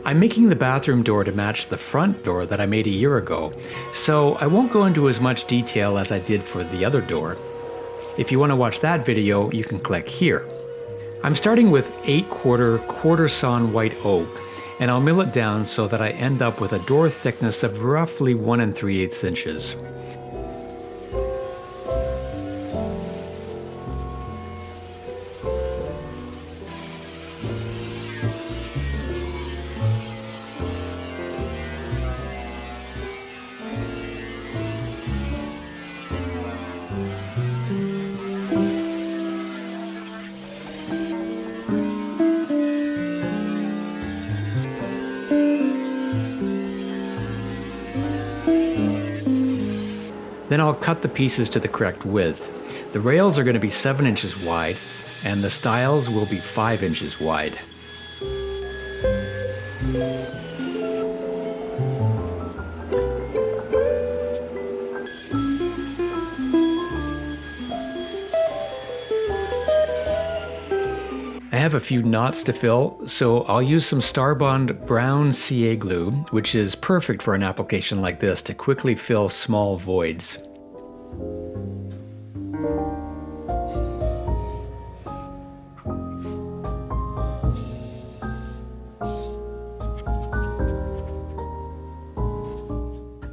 I'm making the bathroom door to match the front door that I made a year ago, so I won't go into as much detail as I did for the other door. If you want to watch that video, you can click here. I'm starting with 8/4 sawn white oak, and I'll mill it down so that I end up with a door thickness of roughly 1 3/8 inches. Then I'll cut the pieces to the correct width. The rails are going to be 7 inches wide, and the stiles will be 5 inches wide. I have a few knots to fill, so I'll use some Starbond brown CA glue, which is perfect for an application like this to quickly fill small voids.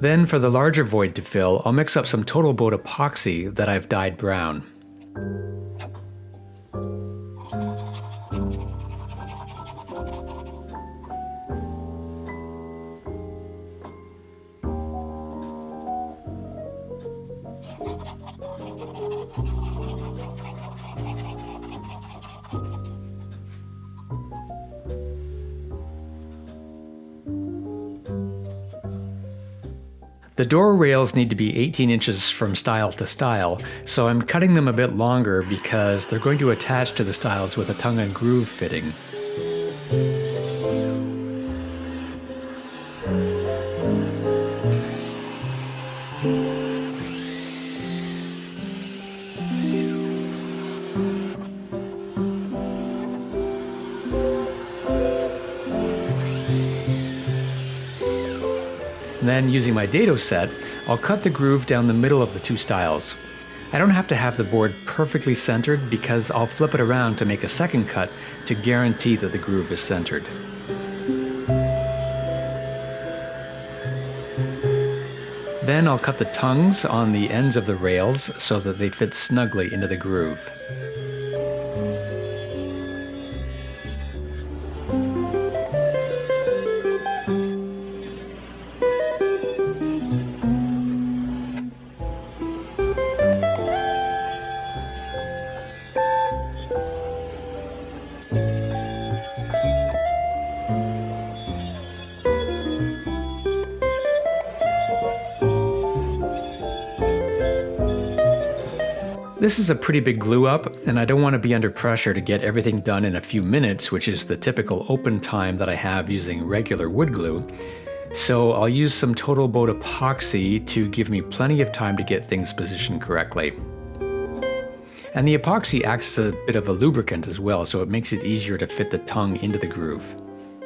Then for the larger void to fill, I'll mix up some Total Boat epoxy that I've dyed brown. The door rails need to be 18 inches from stile to stile, so I'm cutting them a bit longer because they're going to attach to the stiles with a tongue and groove fitting. Then, using my dado set, I'll cut the groove down the middle of the two stiles. I don't have to have the board perfectly centered because I'll flip it around to make a second cut to guarantee that the groove is centered. Then I'll cut the tongues on the ends of the rails so that they fit snugly into the groove. This is a pretty big glue up, and I don't want to be under pressure to get everything done in a few minutes, which is the typical open time that I have using regular wood glue. So I'll use some Total Boat epoxy to give me plenty of time to get things positioned correctly. And the epoxy acts as a bit of a lubricant as well, so it makes it easier to fit the tongue into the groove.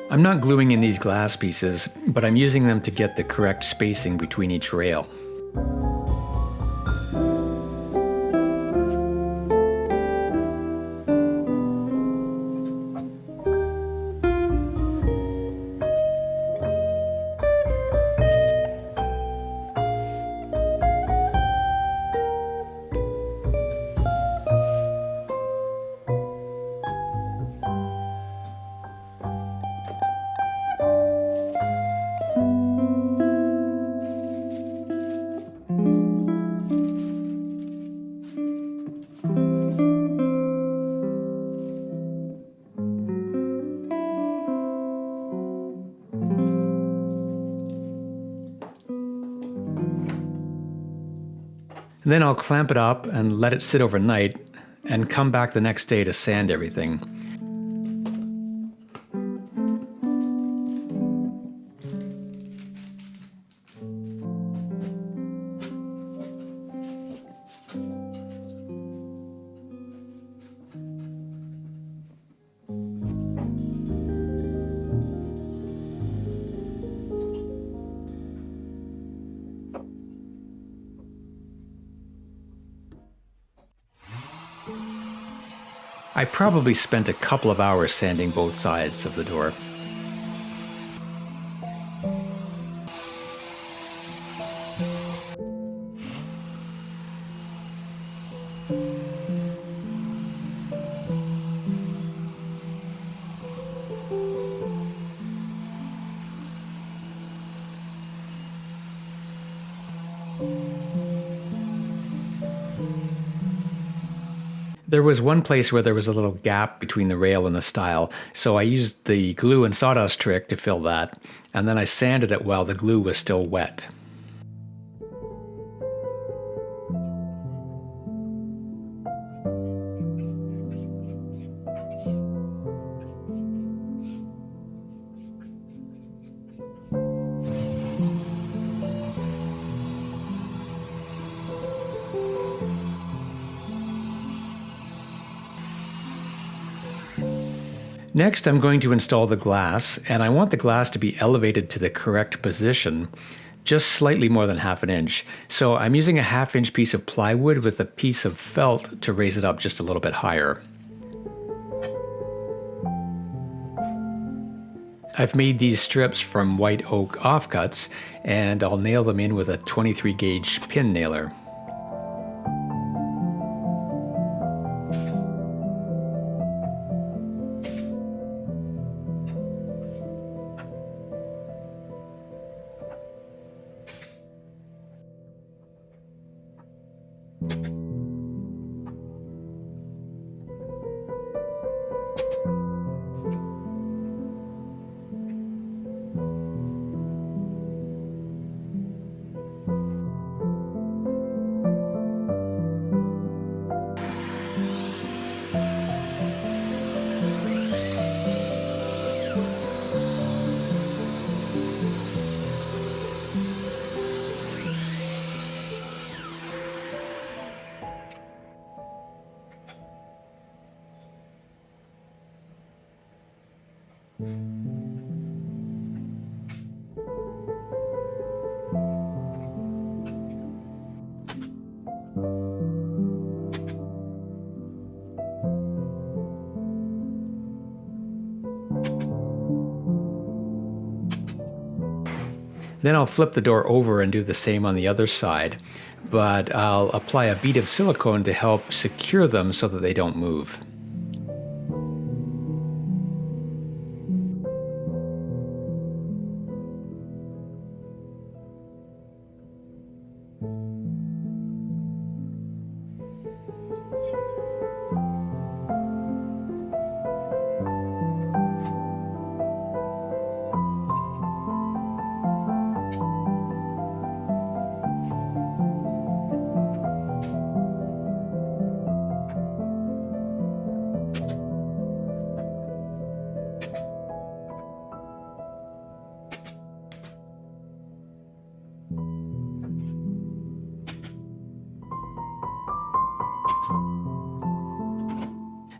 I'm not gluing in these glass pieces, but I'm using them to get the correct spacing between each rail. And then I'll clamp it up and let it sit overnight and come back the next day to sand everything. I probably spent a couple of hours sanding both sides of the door. There was one place where there was a little gap between the rail and the stile, so I used the glue and sawdust trick to fill that, and then I sanded it while the glue was still wet. Next, I'm going to install the glass, and I want the glass to be elevated to the correct position, just slightly more than ½ inch. So I'm using a ½ inch piece of plywood with a piece of felt to raise it up just a little bit higher. I've made these strips from white oak offcuts, and I'll nail them in with a 23 gauge pin nailer. Then I'll flip the door over and do the same on the other side, but I'll apply a bead of silicone to help secure them so that they don't move.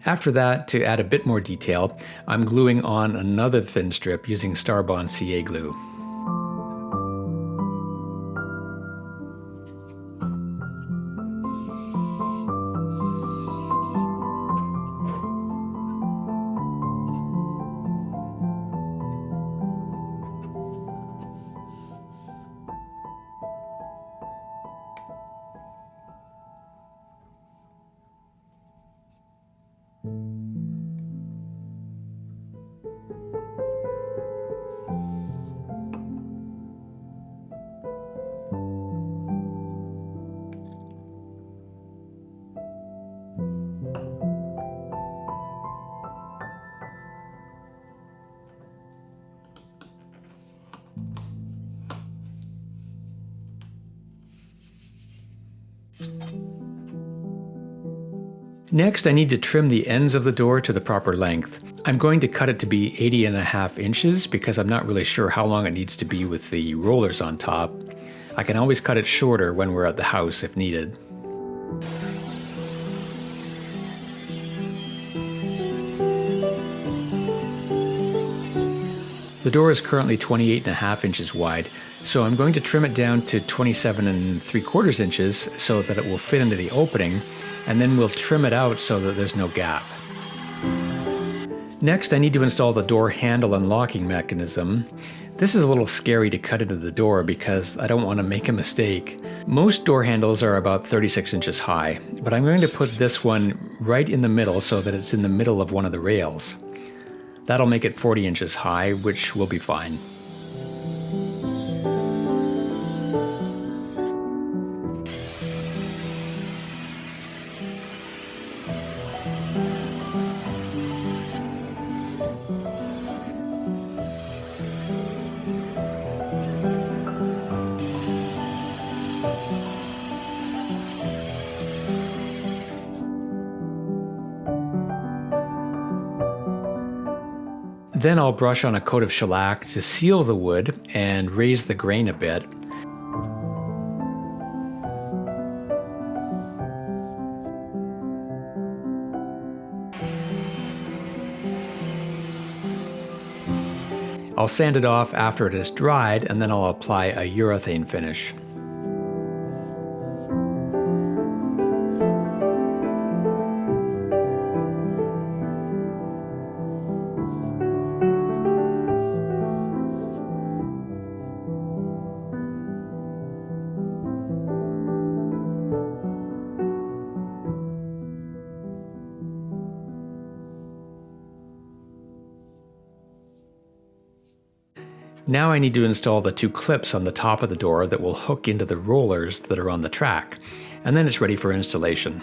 After that, to add a bit more detail, I'm gluing on another thin strip using Starbond CA glue. Next, I need to trim the ends of the door to the proper length. I'm going to cut it to be 80½ inches because I'm not really sure how long it needs to be with the rollers on top. I can always cut it shorter when we're at the house if needed. The door is currently 28½ inches wide, so I'm going to trim it down to 27¾ inches so that it will fit into the opening, and then we'll trim it out so that there's no gap. Next, I need to install the door handle and locking mechanism. This is a little scary to cut into the door because I don't want to make a mistake. Most door handles are about 36 inches high, but I'm going to put this one right in the middle so that it's in the middle of one of the rails. That'll make it 40 inches high, which will be fine. Then I'll brush on a coat of shellac to seal the wood and raise the grain a bit. I'll sand it off after it has dried, and then I'll apply a urethane finish. Now I need to install the two clips on the top of the door that will hook into the rollers that are on the track, and then it's ready for installation.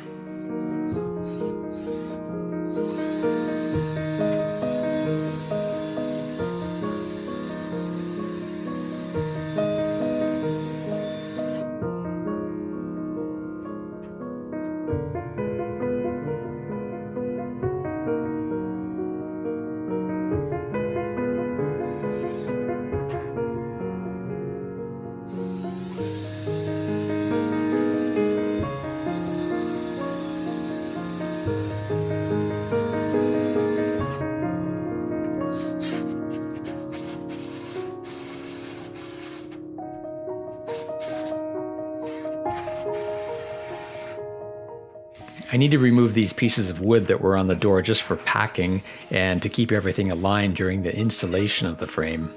I need to remove these pieces of wood that were on the door just for packing and to keep everything aligned during the installation of the frame.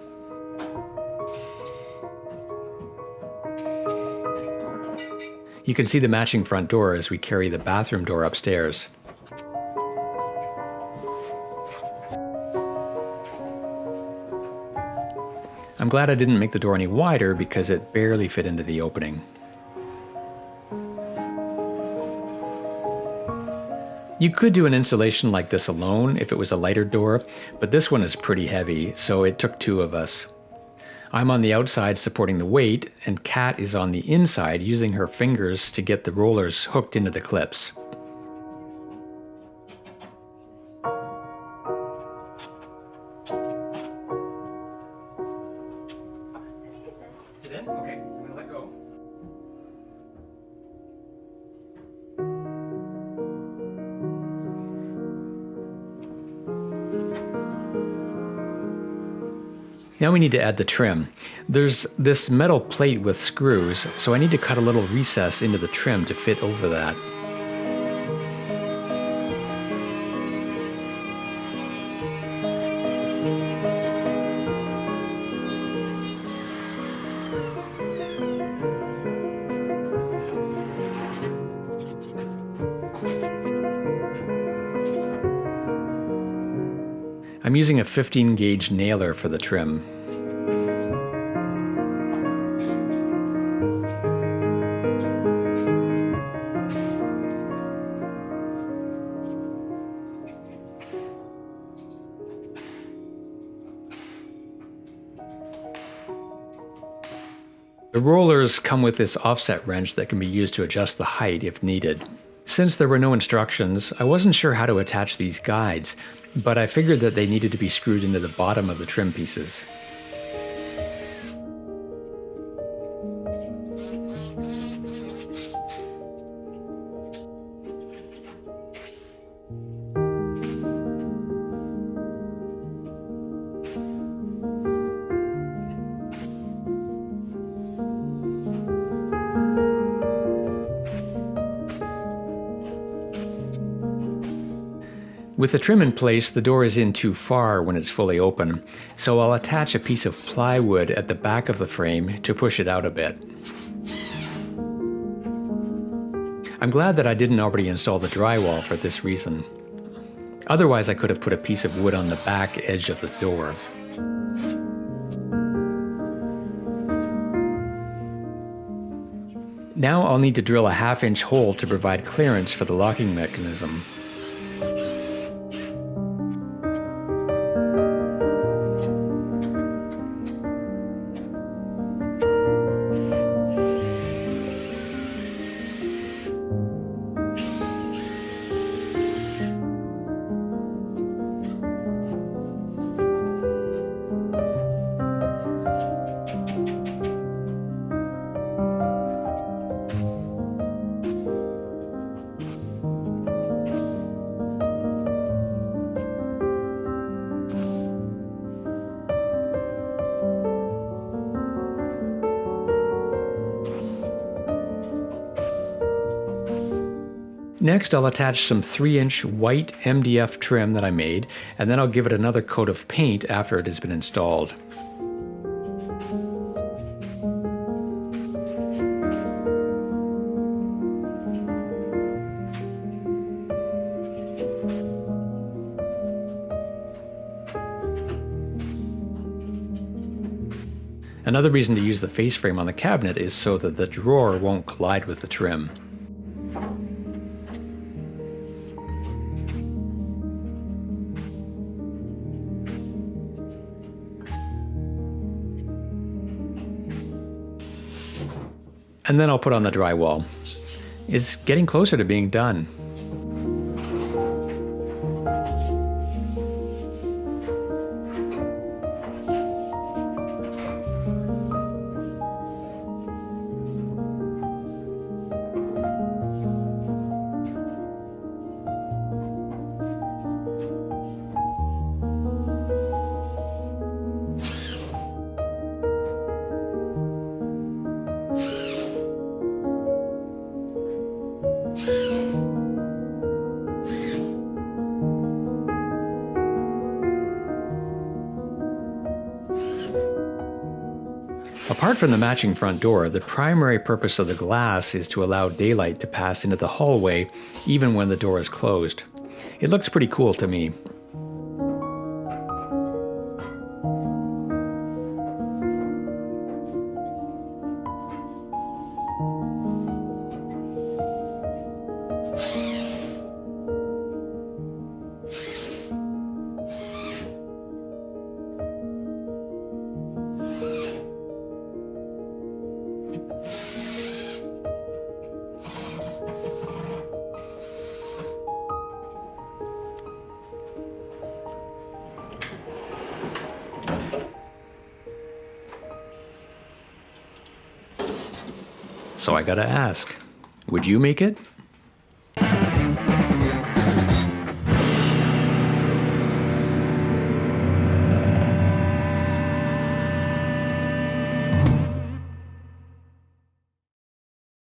You can see the matching front door as we carry the bathroom door upstairs. I'm glad I didn't make the door any wider because it barely fit into the opening. You could do an installation like this alone if it was a lighter door, but this one is pretty heavy, so it took two of us. I'm on the outside supporting the weight, and Kat is on the inside using her fingers to get the rollers hooked into the clips. Is it in? Okay, I'm gonna let go. Now we need to add the trim. There's this metal plate with screws, so I need to cut a little recess into the trim to fit over that. I'm using a 15 gauge nailer for the trim. The rollers come with this offset wrench that can be used to adjust the height if needed. Since there were no instructions, I wasn't sure how to attach these guides, but I figured that they needed to be screwed into the bottom of the trim pieces. With the trim in place, the door is in too far when it's fully open, so I'll attach a piece of plywood at the back of the frame to push it out a bit. I'm glad that I didn't already install the drywall for this reason. Otherwise, I could have put a piece of wood on the back edge of the door. Now I'll need to drill a 1/2-inch hole to provide clearance for the locking mechanism. Next, I'll attach some 3-inch white MDF trim that I made, and then I'll give it another coat of paint after it has been installed. Another reason to use the face frame on the cabinet is so that the drawer won't collide with the trim. And then I'll put on the drywall. It's getting closer to being done. Apart from the matching front door, the primary purpose of the glass is to allow daylight to pass into the hallway even when the door is closed. It looks pretty cool to me. So I gotta ask, would you make it?